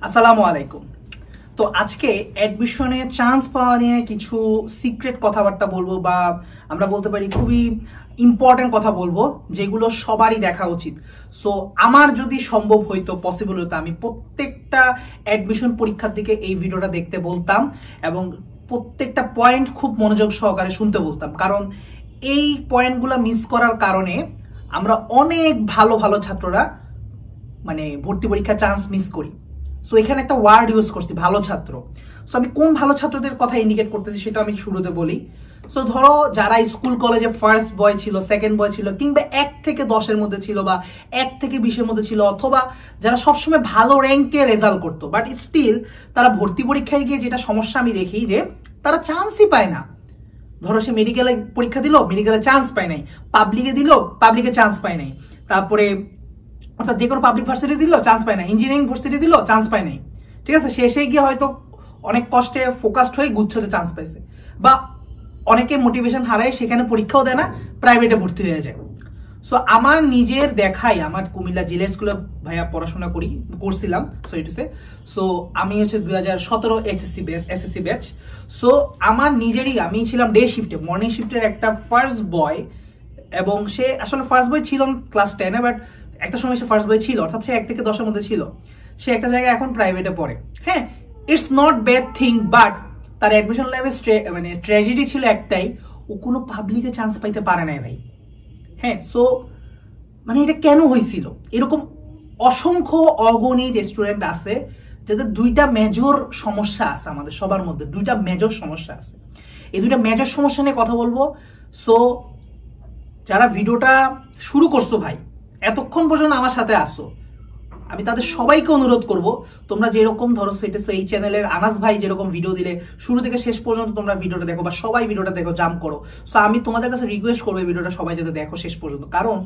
আসসালামু আলাইকুম। তো আজকে অ্যাডমিশনে চান্স পাওয়া নিয়ে কিছু সিক্রেট কথাবার্তা বলবো, বা আমরা বলতে পারি খুবই ইম্পর্টেন্ট কথা বলবো, যেগুলো সবারই দেখা উচিত। সো আমার যদি সম্ভব হইতো, পসিবল হতো, আমি প্রত্যেকটা অ্যাডমিশন পরীক্ষার দিকে এই ভিডিওটা দেখতে বলতাম এবং প্রত্যেকটা পয়েন্ট খুব মনোযোগ সহকারে শুনতে বলতাম, কারণ এই পয়েন্টগুলো মিস করার কারণে আমরা অনেক ভালো ভালো ছাত্ররা ভর্তি পরীক্ষা চান্স মিস করি। সো এখানে একটা ওয়ার্ড ইউজ করছি, ভালো ছাত্র। সো আমি কোন ভালো ছাত্রদের কথা ইন্ডিকেট করতেছি সেটা আমি শুরুতে বলি। সো ধরো যারা স্কুল কলেজে ফার্স্ট বয় ছিল, সেকেন্ড বয় ছিল, কিংবা 1 থেকে 10-এর মধ্যে ছিল, বা 1 থেকে 20-এর মধ্যে ছিল, অথবা যারা সবসময় ভালো র্যাঙ্কে রেজাল্ট করতো, বাট স্টিল তারা ভর্তি পরীক্ষায় গিয়ে যেটা সমস্যা আমি দেখি যে তারা চান্সই পায় না। ধরো সে মেডিকেলে পরীক্ষা দিল, মেডিকেলে চান্স পায় নাই, পাবলিকে দিল, পাবলিকে চান্স পায় নাই, তারপরে অর্থাৎ যে কোনো পাবলিক ভার্সিটি দিল চান্স পায় না, ইঞ্জিনিয়ারিং ভার্সিটি দিল চান্স পায় নাই, ঠিক আছে। শেষে গিয়ে হয়তো অনেক কষ্টে ফোকাসড হয়ে গুচ্ছতে চান্স পাইছে, বা অনেকে মোটিভেশন হারায়, সেখানে পরীক্ষাও দেয় না, প্রাইভেটে ভর্তি হয়ে যায়। সো আমার নিজের দেখাই, আমার কুমিল্লা জিলা স্কুলে ভাইয়া পড়াশোনা করছিলাম, সো আমি হচ্ছে 2017 এসএসসি ব্যাচ। সো আমার নিজেরই, আমি ছিলাম ডে শিফটে, মর্নিং শিফটের একটা ফার্স্ট বয়, এবং সে আসলে ফার্স্ট বয় ছিল ক্লাস 10-এ, বাট একটা সময় সে ফার্স্ট বয় ছিল, অর্থাৎ সে 1 থেকে 10-এর মধ্যে ছিল। সে একটা জায়গায় এখন প্রাইভেটে পড়ে। হ্যাঁ, it's not bad thing, but তার অ্যাডমিশন লাইফে ট্র্যাজেডি ছিল একটাই, ও কোনো পাবলিকে চান্স পাইতে পারে নাই ভাই। হ্যাঁ, সো এটা কেন হয়েছিল? এরকম অসংখ্য অগণিত স্টুডেন্ট আছে যাদের দুইটা মেজর সমস্যা আছে, আমাদের সবার মধ্যে দুইটা মেজর সমস্যা আছে। এই দুইটা মেজর সমস্যা নিয়ে কথা বলবো। সো যারা ভিডিওটা শুরু করছো ভাই, এতক্ষণ পর্যন্ত আমার সাথে আসো, আমি তাদের সবাইকে অনুরোধ করব, তোমরা যেরকম ধরো এই চ্যানেলের আনাস ভাই যেরকম ভিডিও দিলে শুরু থেকে শেষ পর্যন্ত তোমরা ভিডিওটা দেখো, বা সবাই ভিডিওটা দেখো, জাম্প করো। সো আমি তোমাদের কাছে রিকোয়েস্ট করবো এই ভিডিওটা সবাই যাতে দেখো শেষ পর্যন্ত, কারণ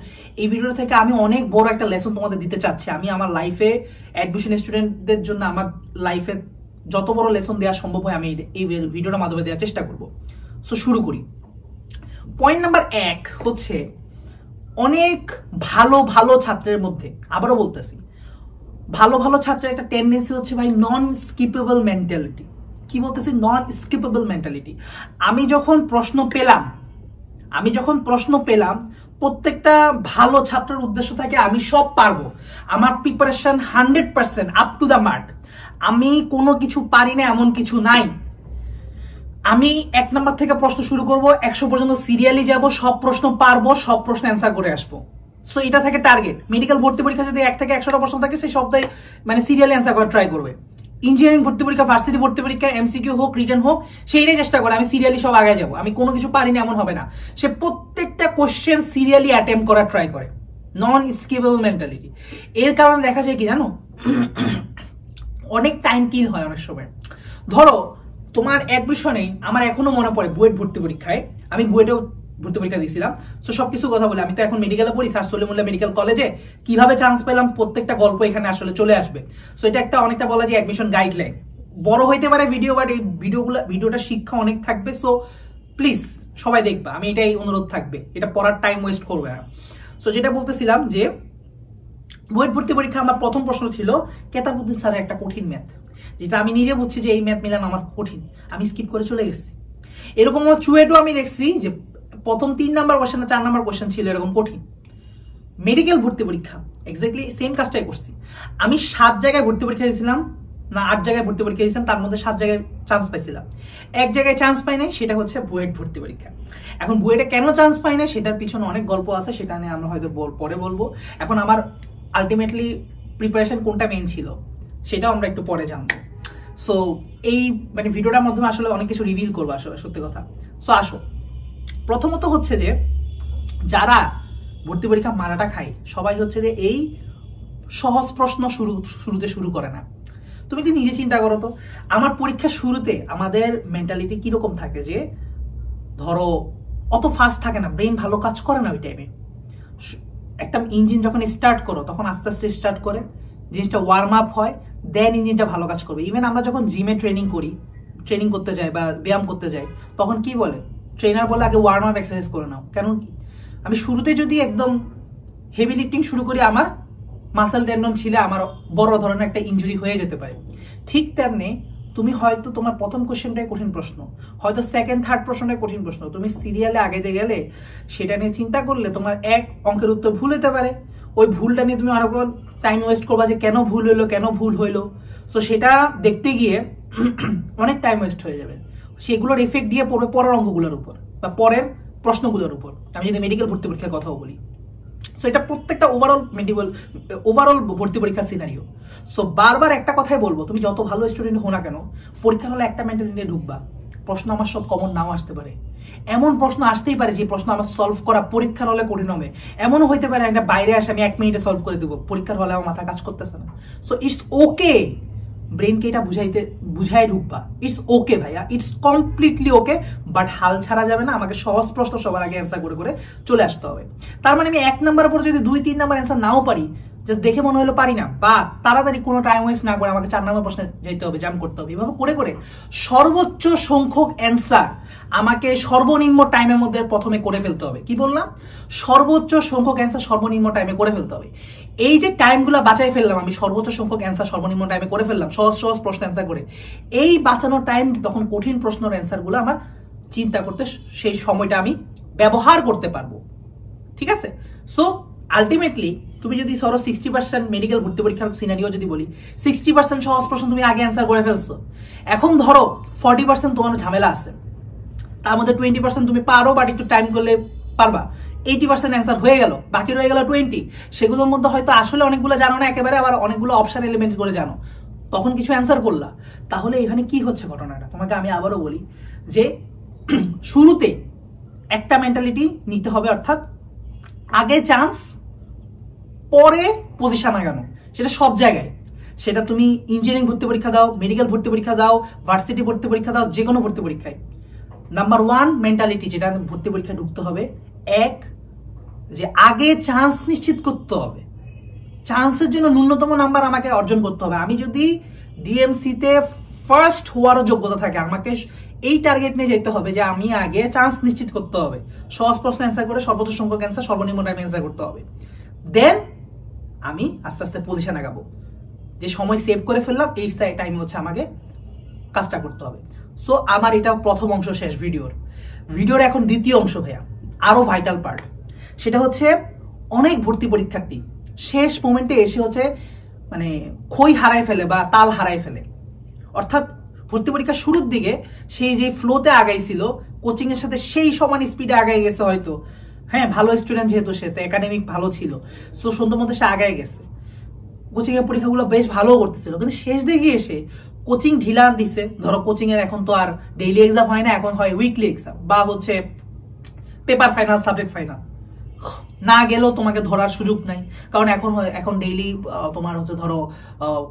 এই ভিডিওটা থেকে আমি অনেক বড় একটা লেসন তোমাদের দিতে চাচ্ছি। আমি আমার লাইফে অ্যাডমিশন স্টুডেন্টদের জন্য আমার লাইফে যত বড় লেসন দেওয়া সম্ভব হয় আমি এই ভিডিওটার মাধ্যমে দেওয়ার চেষ্টা করব। সো শুরু করি। পয়েন্ট নাম্বার 1 হচ্ছে, অনেক ভালো ভালো ছাত্রের মধ্যে, আবারও বলতেছি, ভালো ভালো ছাত্রের একটা টেন্ডেন্সি হচ্ছে ভাই নন স্কিপেবল মেন্টালিটি। কি বলতেছি? নন স্কিপেবল মেন্টালিটি। আমি যখন প্রশ্ন পেলাম প্রত্যেকটা ভালো ছাত্রের উদ্দেশ্য থাকে আমি সব পারবো, আমার preparation 100% up to the mark, আমি কোনো কিছু পারি না এমন কিছু নাই, আমি 1 নাম্বার থেকে প্রশ্ন শুরু করব, 100 পর্যন্ত সিরিয়ালি যাব, সব প্রশ্ন পারবো, সব প্রশ্ন অ্যান্সার করে আসবো। সো এটা থাকে টার্গেট। মেডিকেল ভর্তি পরীক্ষা যদি 1 থেকে 100টা প্রশ্ন থাকে, সেই সবটাই সিরিয়ালি অ্যান্সার করার ট্রাই করবে। ইঞ্জিনিয়ারিং ভর্তি পরীক্ষা, ভার্সিটি ভর্তি পরীক্ষা, এমসিকিউ হোক, রিটেন হোক, সেইটাই চেষ্টা করে আমি সিরিয়ালি সব আগে যাবো, আমি কোনো কিছু পারি না এমন হবে না। সে প্রত্যেকটা কোশ্চেন সিরিয়ালি অ্যাটেম্প করার ট্রাই করে, নন স্কিপেবল মেন্টালিটি। এর কারণে দেখা যায় কি জানো, অনেক টাইম কিল হয় অনেক সময়। ধরো তোমার অ্যাডমিশনে, আমার এখনো মনে পড়ে বুয়েট ভর্তি পরীক্ষায়, আমি বুয়েটেও ভর্তি পরীক্ষা দিয়েছিলাম। সো সবকিছু কথা বলে, আমি তো এখন মেডিকেলে পড়ি, স্যার সলিমুল্লাহ মেডিকেল কলেজে, কিভাবে চান্স পেলাম প্রত্যেকটা গল্প এখানে আসলে চলে আসবে। সো এটা একটা অনেকটা বলা যায় অ্যাডমিশন গাইডলাইন, বড় হইতে পারে ভিডিও, বাট এই ভিডিওটা শিক্ষা অনেক থাকবে। সো প্লিজ সবাই দেখবা, আমি এটাই অনুরোধ থাকবে, এটা পড়ার টাইম ওয়েস্ট করবে না। সো যেটা বলতেছিলাম যে বুয়েট ভর্তি পরীক্ষা আমার প্রথম প্রশ্ন ছিল কেতাবউদ্দিন স্যারের একটা কঠিন ম্যাথ, যেটা আমি নিজে বুঝছি যে এই ম্যাথ মিলানো আমার কঠিন, আমি স্কিপ করে চলে গেছি। এরকম আমার চুয়েটও আমি দেখছি যে প্রথম 3 নাম্বার কোশ্চেন না 4 নাম্বার কোশ্চেন ছিল এরকম কঠিন। মেডিকেল ভর্তি পরীক্ষা এক্স্যাক্টলি সেম কাজটাই করছি। আমি 7 জায়গায় ভর্তি পরীক্ষা দিয়েছিলাম, না 8 জায়গায় ভর্তি পরীক্ষা দিয়েছিলাম, তার মধ্যে 7 জায়গায় চান্স পাইছিলাম, 1 জায়গায় চান্স পাই নাই, সেটা হচ্ছে বুয়েট ভর্তি পরীক্ষা। এখন বুয়েটে কেন চান্স পাই না সেটার পিছনে অনেক গল্প আছে, সেটা নিয়ে আমরা হয়তো পরে বলবো। এখন আমার আলটিমেটলি প্রিপারেশন কোনটা মেইন ছিল সেটাও আমরা একটু পরে জানবো। সো এই ভিডিওটার মাধ্যমে আসলে অনেক কিছু রিভিল করবো আসলে, সত্যি কথা। সো আসো, প্রথমত হচ্ছে যে যারা ভর্তি পরীক্ষা মারাটা খায়, সবাই হচ্ছে যে এই সহজ প্রশ্ন শুরুতে শুরু করে না। তুমি যদি নিজে চিন্তা করো তো, আমার পরীক্ষার শুরুতে আমাদের মেন্টালিটি কিরকম থাকে, যে ধরো অত ফাস্ট থাকে না, ব্রেন ভালো কাজ করে না ওই টাইমে। একটা ইঞ্জিন যখন স্টার্ট করো তখন আস্তে আস্তে স্টার্ট করে, জিনিসটা ওয়ার্ম আপ হয়, দেন ইঞ্জিনটা ভালো কাজ করবে। ইভেন আমরা যখন জিমে ট্রেনিং করতে যাই বা ব্যায়াম করতে যাই, তখন কি বলে ট্রেনার, বলে আগে ওয়ার্ম আপ এক্সারসাইজ করে নাও। কেন কি, আমি শুরুতে যদি একদম হেভি লিফটিং শুরু করি, আমার মাসেল টেন্ডন ছিলে আমার বড় ধরনের একটা ইনজুরি হয়ে যেতে পারে। ঠিক তেমনি তুমি হয়তো তোমার প্রথম কোশ্চেনটাই কঠিন প্রশ্ন, হয়তো সেকেন্ড থার্ড প্রশ্নটাই কঠিন প্রশ্ন, তুমি সিরিয়ালে আগে দিয়ে গেলে সেটা নিয়ে চিন্তা করলে তোমার এক অঙ্কের উত্তর ভুল হতে পারে। ওই ভুলটা নিয়ে তুমি অনেক টাইম ওয়েস্ট করবা যে কেন ভুল হইলো। সো সেটা দেখতে গিয়ে অনেক টাইম ওয়েস্ট হয়ে যাবে। সেগুলোর এফেক্ট দিয়ে পড়বে পরের অঙ্কগুলোর উপর বা পরের প্রশ্নগুলোর উপর। আমি যদি মেডিকেল ভর্তি পরীক্ষার কথাও বলি, সো এটা প্রত্যেকটা ওভারঅল ভর্তি পরীক্ষার সিনারিও। সো বারবার একটা কথাই বলবো, তুমি যত ভালো স্টুডেন্ট হো না কেন, পরীক্ষার হলে একটা মেন্টালিটি নিয়ে ঢুকবা। প্রশ্ন আমার সব কমন নাও আসতে পারে, এমন প্রশ্ন আসতেই পারে যে প্রশ্ন আমার সলভ করা পরীক্ষার হলে কঠিন হবে। এমনও হইতে পারে একটা বাইরে আসে আমি 1 মিনিটে সলভ করে দেবো, পরীক্ষার হলে আমার মাথা কাজ করতেছে না। সো ইটস ওকে, ব্রেনকে এটা বুঝাই ঢুকবা। ইটস ওকে ভাইয়া, ইটস কমপ্লিটলি ওকে। বাট হাল ছাড়া যাবে না, আমাকে সহজ প্রশ্ন সবার আগে অ্যান্সার করে চলে আসতে হবে। তার মানে আমি 1 নাম্বার পর যদি 2-3 নাম্বার অ্যান্সার নাও পারি, জাস্ট দেখে মনে হলো পারি না, বা তাড়াতাড়ি কোনো টাইম ওয়েস্ট না করে আমাকে 4 নাম্বার প্রশ্নে যেতে হবে, জাম্প করতে হবে। এভাবে করে সর্বোচ্চ সংখ্যক অ্যান্সার আমাকে সর্বনিম্ন টাইমের মধ্যে প্রথমে করে ফেলতে হবে। কি বললাম? সর্বোচ্চ সংখ্যক অ্যান্সার সর্বনিম্ন টাইমে করে ফেলতে হবে। এই যে টাইমগুলো বাঁচাই ফেললাম, আমি সর্বোচ্চ সংখ্যক অ্যান্সার সর্বনিম্ন টাইমে করে ফেললাম সহজ প্রশ্ন অ্যান্সার করে, এই বাঁচানো টাইম তখন কঠিন প্রশ্নের অ্যান্সারগুলো আমার চিন্তা করতে সেই সময়টা আমি ব্যবহার করতে পারবো। ঠিক আছে? সো আলটিমেটলি তুমি যদি ধরো 60% মেডিকেল ভর্তি পরীক্ষার সিনারিও যদি বলি, 60% সহজ প্রশ্ন তুমি আগে অ্যান্সার করে ফেলছো। এখন ধরো 40% তোমার ঝামেলা আছে, তার মধ্যে 20% তুমি পারো, বাট একটু টাইম করলে পারবা। 80% অ্যান্সার হয়ে গেল, বাকি রয়ে গেল 20। সেগুলোর মধ্যে হয়তো আসলে অনেকগুলো জানো না একেবারে, আবার অনেকগুলো অপশন এলিমেন্ট করে জানো, তখন কিছু অ্যান্সার করলা। তাহলে এখানে কি হচ্ছে ঘটনাটা তোমাকে আমি আবারও বলি যে শুরুতে একটা মেন্টালিটি নিতে হবে, অর্থাৎ আগে চান্স পরে পজিশন আগানো। সেটা সব জায়গায়, সেটা তুমি ইঞ্জিনিয়ারিং ভর্তি পরীক্ষা দাও, মেডিকেল ভর্তি পরীক্ষা দাও, ভার্সিটি ভর্তি পরীক্ষা দাও, যে কোনো ভর্তি পরীক্ষায় নাম্বার 1 মেন্টালিটি যেটা ভর্তি পরীক্ষায় ঢুকতে হবে, এক যে আগে চান্স নিশ্চিত করতে হবে। চান্সের জন্য ন্যূনতম নাম্বার আমাকে অর্জন করতে হবে। আমি যদি ডিএমসিতে ফার্স্ট হওয়ারও যোগ্যতা থাকে, আমাকে এই টার্গেট নিয়ে যেতে হবে যে আমি আগে চান্স নিশ্চিত করতে হবে। সহজ প্রশ্ন অ্যান্সার করে সর্বোচ্চ সংখ্যক অ্যান্সার সর্বনিম্ন টাইমে অ্যান্সার করতে হবে। দেন আমি আস্তে আস্তে পজিশন আগাবো। যে সময় সেভ করে ফেললাম, এই টাইমে হচ্ছে আমাকে কাজটা করতে হবে। সো আমার এটা প্রথম অংশ শেষ ভিডিওর এখন দ্বিতীয় অংশ ভাইয়া, আরো ভাইটাল পার্ট। সেটা হচ্ছে অনেক ভর্তি পরীক্ষার্থী শেষ মোমেন্টে এসে হচ্ছে মানে খই হারায় ফেলে বা তাল হারায় ফেলে। অর্থাৎ ভর্তি পরীক্ষার শুরুর দিকে সেই যে ফ্লোতে আগাইছিল, কোচিং এর সাথে সেই সমান স্পিডে আগাই গেছে হয়তো, হ্যাঁ ভালো স্টুডেন্ট যেহেতু, সে তো একাডেমিক ভালো ছিল, সো সুন্দর মধ্যে সে আগায় গেছে, কোচিং এর পরীক্ষাগুলো বেশ ভালো করতেছিল। কিন্তু শেষ দিকে এসে কোচিং ঢিলা দিছে। ধরো কোচিং এর এখন তো আর ডেইলি এক্সাম হয় না, এখন হয় উইকলি এক্সাম বা হচ্ছে পেপার ফাইনাল, সাবজেক্ট ফাইনাল। না গেলেও তোমাকে ধরার সুযোগ নাই, কারণ এখন ডেইলি তোমার হচ্ছে ধরো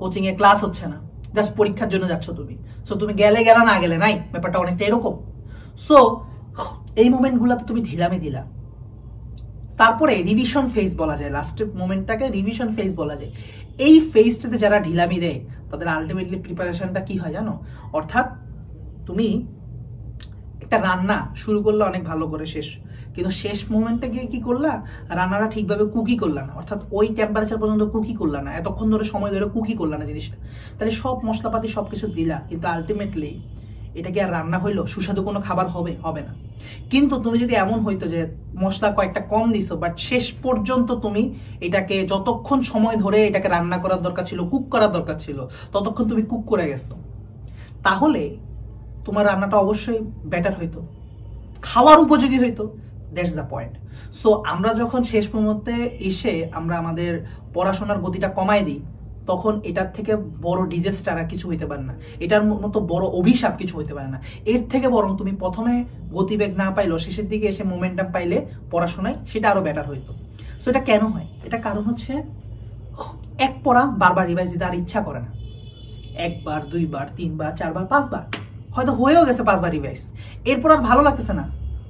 কোচিং এ ক্লাস হচ্ছে না, জাস্ট পরীক্ষার জন্য যাচ্ছ তুমি। সো তুমি গেলে না গেলে নাই, ব্যাপারটা অনেকটা এরকম। সো এই মোমেন্টগুলোতে তুমি ঢিলামি দিলা। তারপরে রিভিশন ফেজ বলা যায়, লাস্টের মোমেন্টটাকে রিভিশন ফেজ বলা যায়। এই ফেজটাতে যারা ঢিলামি দেয় তাদের আলটিমেটলি প্রিপারেশনটা কি হয় জানো? অর্থাৎ তুমি একটা রান্না শুরু করলে অনেক ভালো করে, কিন্তু শেষ মোমেন্টে গিয়ে কি করলা, রান্নাটা ঠিকভাবে কুকি করলা না, অর্থাৎ ওই টেম্পারেচার পর্যন্ত কুকি করলা না, এতক্ষণ ধরে সময় ধরে কুকি করলা না জিনিসটা। তাহলে সব মশলাপাতি সবকিছু দিলা, কিন্তু আলটিমেটলি এটা কি আর রান্না হইলো? সুস্বাদু কোনো খাবার হবে না। কিন্তু তুমি যদি এমন হইতো যে মশলা কয়েকটা কম দিছো, বাট শেষ পর্যন্ত তুমি এটাকে যতক্ষণ সময় ধরে এটাকে রান্না করার দরকার ছিল, কুক করার দরকার ছিল, ততক্ষণ তুমি কুক করে গেছো, তাহলে তোমার রান্নাটা অবশ্যই বেটার হইতো, খাওয়ার উপযোগী হইতো। That's the point. সো আমরা যখন শেষ মুহূর্তে এসে আমরা আমাদের পড়াশোনার গতিটা কমাই দিই, তখন এটার থেকে বড় ডিজাস্টার আর কিছু হইতে পারে না, এটার মতো বড় অভিশাপ কিছু হইতে পারে না। এর থেকে বরং তুমি প্রথমে গতিবেগ না পাইলেও শেষের দিকে এসে মোমেন্টাম পাইলে পড়াশোনায়, সেটা আরো বেটার হইতো। সো এটা কেন হয়? এটা কারণ হচ্ছে এক পড়া বারবার রিভাইজ দিতে আর ইচ্ছা করে না। 1 বার 2 বার 3 বার 4 বার 5 বার হয়তো হয়েও গেছে 5 বার রিভাইজ, এরপর আর ভালো লাগতেছে না।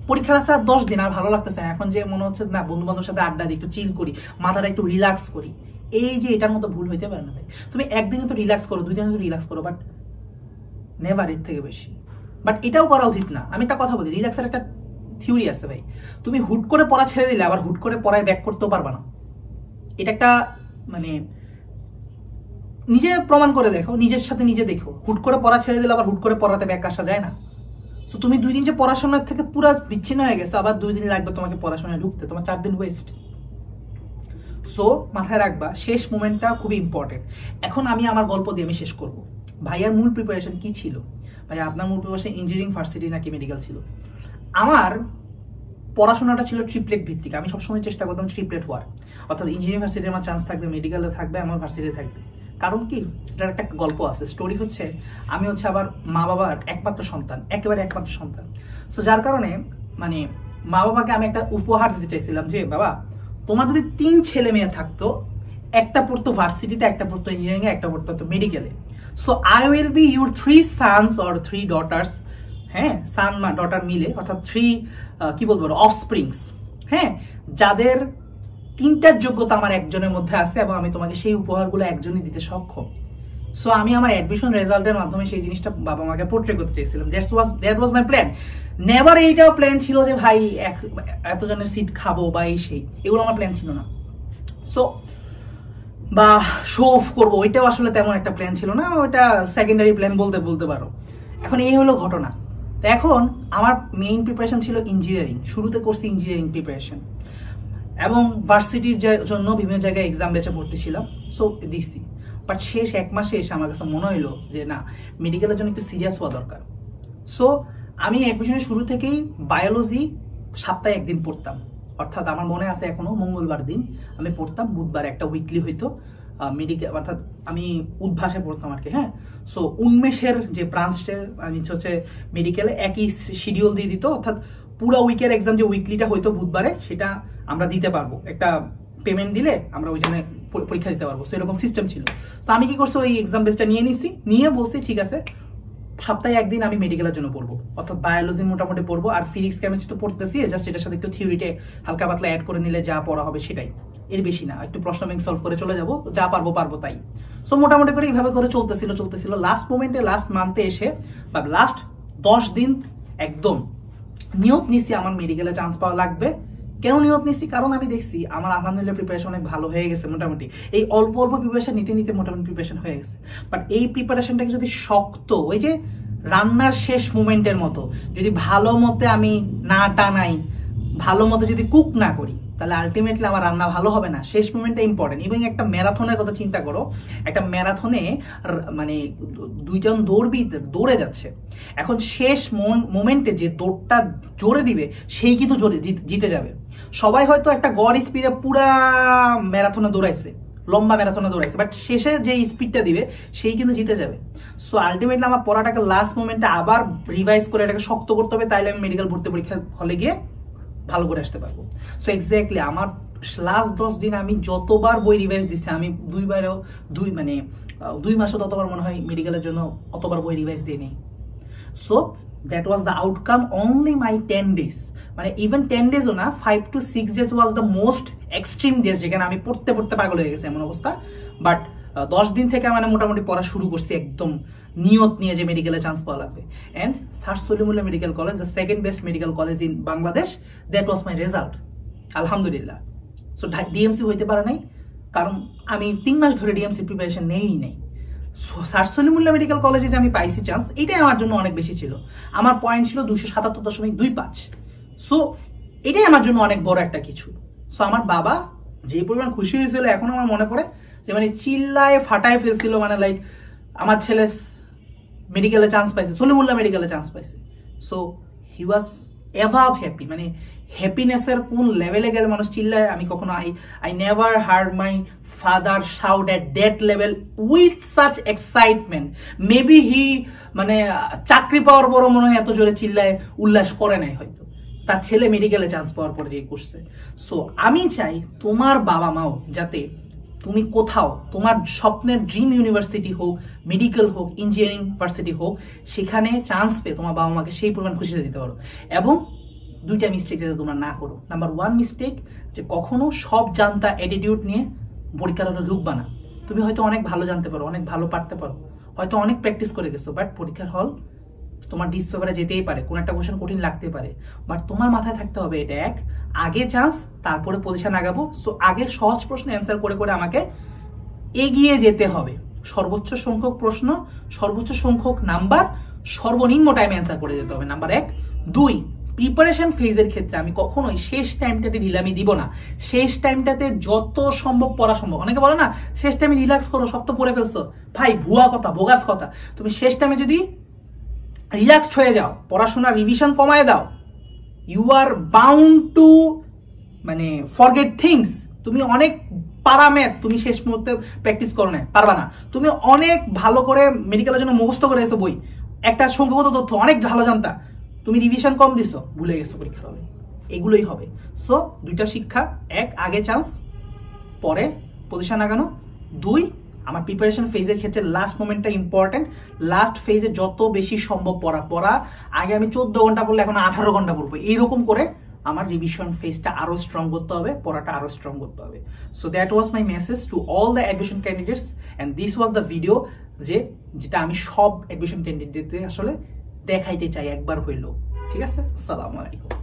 পরীক্ষার আছে আর 10 দিন, আর ভালো লাগতেছে না। এখন যে মনে হচ্ছে না বন্ধু বান্ধবের সাথে আড্ডা দিই, একটু চিল করি, মাথাটা একটু রিল্যাক্স করি। এই যে এটার মতো ভুল হইতে পারে না ভাই। তুমি একদিনে তো রিল্যাক্স করো, 2 দিনে তো রিল্যাক্স করো, বাট নেভার এর থেকে বেশি। বাট এটাও করা উচিত না। আমি একটা কথা বলি, রিল্যাক্সের একটা থিওরি আছে ভাই। তুমি হুট করে পড়া ছেড়ে দিলে আবার হুট করে পড়ায় ব্যাক করতেও পারবা না। এটা একটা মানে নিজে প্রমাণ করে দেখো, নিজের সাথে নিজে দেখো। হুট করে পড়া ছেড়ে দিলে আবার হুট করে পড়াতে ব্যাক আসা যায় না। সো তুমি 2 দিন যে পড়াশোনার থেকে পুরো বিচ্ছিন্ন হয়ে গেছো, আবার 2 দিন লাগবে তোমাকে পড়াশোনায় ঢুকতে, তোমার 4 দিন ওয়েস্ট। সো মাথায় রাখবা শেষ মোমেন্টটা খুবই ইম্পর্টেন্ট। এখন আমি আমার গল্প দিয়ে আমি শেষ করব। ভাইয়ার মূল প্রিপারেশন কি ছিল? ভাইয়া আপনার মূল প্রিপারেশন ইঞ্জিনিয়ারিং ভার্সিটি নাকি মেডিকেল ছিল? আমার পড়াশোনাটা ছিল ট্রিপলেট ভিত্তিক। আমি সবসময় চেষ্টা করতাম ট্রিপলেট হওয়ার, অর্থাৎ ইঞ্জিনিয়ারিং ভার্সিটি আমার চান্স থাকবে, মেডিকেলে থাকবে, আমার ভার্সিটি থাকবে। কারণ কি, এটার একটা গল্প আছে, স্টোরি হচ্ছে আমি হচ্ছে আবার মা বাবার একমাত্র সন্তান, একেবারে একমাত্র সন্তান। সো যার কারণে মানে মা বাবাকে আমি একটা উপহার দিতে চাইছিলাম যে বাবা, তোমার যদি 3 ছেলে মেয়ে থাকতো, একটা পড়তো ভার্সিটিতে, একটা পড়তো ইঞ্জিনিয়ারিং এ, একটা পড়তো মেডিকেলে। So I will be your 3 sons or 3 daughters, হ্যাঁ, সান ডটার মিলে, অর্থাৎ 3 কি বলবো অফস্প্রিংস, হ্যাঁ, যাদের 3টার যোগ্যতা আমার একজনের মধ্যে আছে, এবং আমি তোমাকে সেই উপহারগুলো একজনই দিতে সক্ষম। সো আমি আমার অ্যাডমিশন রেজাল্টের মাধ্যমে সেই জিনিসটা বাবা মাকে পোর্ট্রে করতে চাইছিলাম। That was my plan. Never এইটাও প্ল্যান ছিল যে ভাই এতজনের সিট খাবো বা এই সেই, এগুলো আমার প্ল্যান ছিল না। সো বা শো অফ করবো, ওইটাও আসলে তেমন একটা প্ল্যান ছিল না, ওইটা সেকেন্ডারি প্ল্যান বলতে পারো। এখন এই হলো ঘটনা। তো এখন আমার মেইন প্রিপারেশন ছিল ইঞ্জিনিয়ারিং, শুরুতে করছি ইঞ্জিনিয়ারিং প্রিপারেশন, এবং ভার্সিটির জন্য বিভিন্ন জায়গায় এক্সাম বেচে ভর্তি ছিলাম। সো দিছি, বাট শেষ 1 মাসে এসে আমার কাছে মনে হইলো যে না, মেডিকেলের জন্য একটু সিরিয়াস হওয়া দরকার। সো আমি অ্যাডমিশনের শুরু থেকেই বায়োলজি সপ্তাহে 1 দিন পড়তাম, অর্থাৎ আমার মনে আছে এখনো মঙ্গলবার দিন আমি পড়তাম, বুধবার একটা উইকলি হইতো মেডিকেল, অর্থাৎ আমি উদ্ভাসে পড়তাম আর কি, হ্যাঁ। সো উন্মেষের যে ব্রাঞ্চটা আমি হচ্ছে মেডিকেলে একই শিডিউল দিয়ে দিত, অর্থাৎ পুরো উইকের এক্সাম যে উইকলিটা হইতো বুধবারে, সেটা আমরা দিতে পারবো, একটা পেমেন্ট দিলে আমরা ওইখানে পরীক্ষা দিতে পারবো। সো এরকম সিস্টেম ছিল। সো আমি কি করছি, ওই এক্সাম বেসটা নিয়ে নিচ্ছি, নিয়ে বলছি ঠিক আছে সপ্তাহে 1 দিন আমি মেডিকেলের জন্য পড়বো, অর্থাৎ বায়োলজি মোটামুটি পড়বো, আর ফিজিক্স কেমিস্ট্রি তো পড়তেছি, জাস্ট এটার সাথে একটু থিওরিতে হালকা পাতলা অ্যাড করে নিলে যা পড়া হবে সেটাই, এর বেশি না, একটু প্রশ্ন ব্যাংক সলভ করে চলে যাবো, যা পারবো তাই। সো মোটামুটি করে এইভাবে করে চলতেছিল। লাস্ট মোমেন্টে, লাস্ট মান্থে এসে বা লাস্ট 10 দিন একদম নিয়ত নিছি আমার মেডিকেলে চান্স পাওয়া লাগবে। কেন নিয়ত নিছি? কারণ আমি দেখছি আমার আলহামদুলিল্লাহ প্রিপারেশন অনেক ভালো হয়ে গেছে, মোটামুটি এই অল্প প্রিপারেশন নিতে মোটামুটি প্রিপারেশন হয়ে গেছে। বাট এই প্রিপারেশনটাকে যদি শক্ত, ওই যে রান্নার শেষ মোমেন্টের মতো যদি ভালো মতে আমি না টানাই, ভালো মতো যদি কুক না করি, তাহলে আলটিমেটলি আমার রান্না ভালো হবে না। শেষ মোমেন্টটা ইম্পর্টেন্ট। এবং একটা ম্যারাথনের কথা চিন্তা করো, একটা ম্যারাথনে মানে 2 জন দৌড়ে যাচ্ছে, এখন শেষ মোমেন্টে যে দৌড়টা জোরে দিবে সেই কিন্তু জিতে যাবে। সবাই হয়তো একটা গড় স্পিডে পুরা ম্যারাথনে দৌড়াইছে, লম্বা ম্যারাথনে দৌড়াইছে, বাট শেষে যে স্পিডটা দিবে সেই কিন্তু জিতে যাবে। সো আলটিমেটলি আমার পড়াটাকে লাস্ট মোমেন্টে আবার রিভাইজ করে এটাকে শক্ত করতে হবে, তাইলে আমি মেডিকেল ভর্তি পরীক্ষা হলে গিয়ে ভালো করে আসতে পারবো। সো এক্স্যাক্টলি আমার লাস্ট 10 দিন আমি যতবার বই রিভাইজ দিচ্ছি, আমি 2 মাসও ততবার মনে হয় মেডিকেলের জন্য অতবার বই রিভাইজ দিয়ে নেই। So that was the outcome only my 10 days, মানে ইভেন 10 daysও না, 5 to 6 days was the most extreme days, যেখানে আমি পড়তে পাগল হয়ে গেছে এমন অবস্থা। বাট 10 দিন থেকে মানে মোটামুটি পড়া শুরু করছি একদম নিয়ত নিয়ে যে মেডিকেলে চান্স পাওয়া লাগবে। And sir Salimullah medical college, the second best medical college in Bangladesh, that was my result, আলহামদুলিল্লাহ। সো ডিএমসি হইতে পারে নাই, কারণ আমি 3 মাস ধরে ডিএমসি প্রিপারেশন নেই। স্যার সলিমুল্লাহ মেডিকেল কলেজে যে আমি পাইছি চান্স, এটাই আমার জন্য অনেক বেশি ছিল। আমার পয়েন্ট ছিল 277.25। সো এটাই আমার জন্য অনেক বড় একটা কিছু। সো আমার বাবা যে পরিমাণ খুশি হয়েছিল, এখন আমার মনে পড়ে যে মানে চিল্লায় ফাটায় ফেলছিল, মানে লাইক আমার ছেলে মেডিকেলে চান্স পাইছে, সলিমুল্লাহ মেডিকেলে চান্স পাইছে। সো হি ওয়াজ এভাব হ্যাপি, মানে হ্যাপিনেসের কোন লেভেলে গেলে মানুষ চিল্লায়, আমি কখনো I never heard my father shout at that level with such excitement. Maybe he মানে চাকরি পাওয়ার পরও মনে হয় এত জোরে চিল্লায় উল্লাস করে নাই হয়তো, তার ছেলে মেডিকেলে চান্স পাওয়ার পর যে করছে। সো আমি চাই তোমার বাবা মাও যাতে তুমি কোথাও তোমার স্বপ্নের ড্রিম ইউনিভার্সিটি হোক, মেডিকেল হোক, ইঞ্জিনিয়ারিং ভার্সিটি হোক, সেখানে চান্স পেয়ে তোমার বাবা মাকে সেই পরিমাণ খুশিতে দিতে পারো। এবং 2টা মিস্টেক যাতে তোমরা না করো। নাম্বার 1 মিস্টেক, যে কখনো সব জানতা অ্যাটিটিউড নিয়ে পরীক্ষার হলে ঢুকবা না। তুমি হয়তো অনেক ভালো জানতে পারো, অনেক ভালো পারতে পারো, হয়তো অনেক প্র্যাকটিস করে গেছো, বাট পরীক্ষার হল তোমার ডিস পেপারে যেতেই পারে, কোন একটা কোশ্চেন কঠিন লাগতে পারে, বাট তোমার মাথায় থাকতে হবে এটা এক, আগে চান্স তারপরে পজিশন আগাবো। সো আগে সহজ প্রশ্ন অ্যান্সার করে করে আমাকে এগিয়ে যেতে হবে। সর্বোচ্চ সংখ্যক প্রশ্ন, সর্বোচ্চ সংখ্যক নাম্বার, সর্বনিম্ন টাইমে অ্যান্সার করে যেতে হবে, নাম্বার 1। 2, প্রিপারেশন ফেজের ক্ষেত্রে আমি কখনোই শেষ টাইমটাতে ঢিলামি দিব না। শেষ টাইমটাতে যত সম্ভব পড়া সম্ভব। অনেকে বলে না শেষ টাইমে রিল্যাক্স করো, সব তো পড়ে ফেলছো। ভাই ভুয়া কথা, বোগাস কথা। তুমি শেষ টাইমে যদি রিল্যাক্সড হয়ে যাও, পড়াশোনা রিভিশন কমায় দাও, ইউ আর বাউন্ড টু মানে ফরগেট থিংস। তুমি অনেক পারা ম্যাথ তুমি শেষ মুহূর্তে প্র্যাকটিস করো না, পারবা না। তুমি অনেক ভালো করে মেডিকেলের জন্য মুখস্থ করে এসো বই, একটা সংখ্যাগত তথ্য অনেক ভালো জানতা, তুমি রিভিশন কম দিছো, ভুলে গেছো পরীক্ষার হলে। এগুলোই হবে। সো দুইটা শিক্ষা, এক আগে চান্স পরে পজিশন আগানো, 2 আমার প্রিপারেশন ফেজের ক্ষেত্রে লাস্ট মোমেন্টটা ইম্পর্টেন্ট। লাস্ট ফেজে যত বেশি সম্ভব পড়া, আগে আমি 14 ঘন্টা পড়লে এখন 18 ঘন্টা পড়বো, এইরকম করে আমার রিভিশন ফেজটা আরো স্ট্রং করতে হবে, পড়াটা আরো স্ট্রং করতে হবে। So that was my message to all the admission candidates and this was the video যেটা আমি সব অ্যাডমিশন ক্যান্ডিডেটদের আসলে দেখাইতে চাই একবার হইলো। ঠিক আছে, আসসালামু আলাইকুম।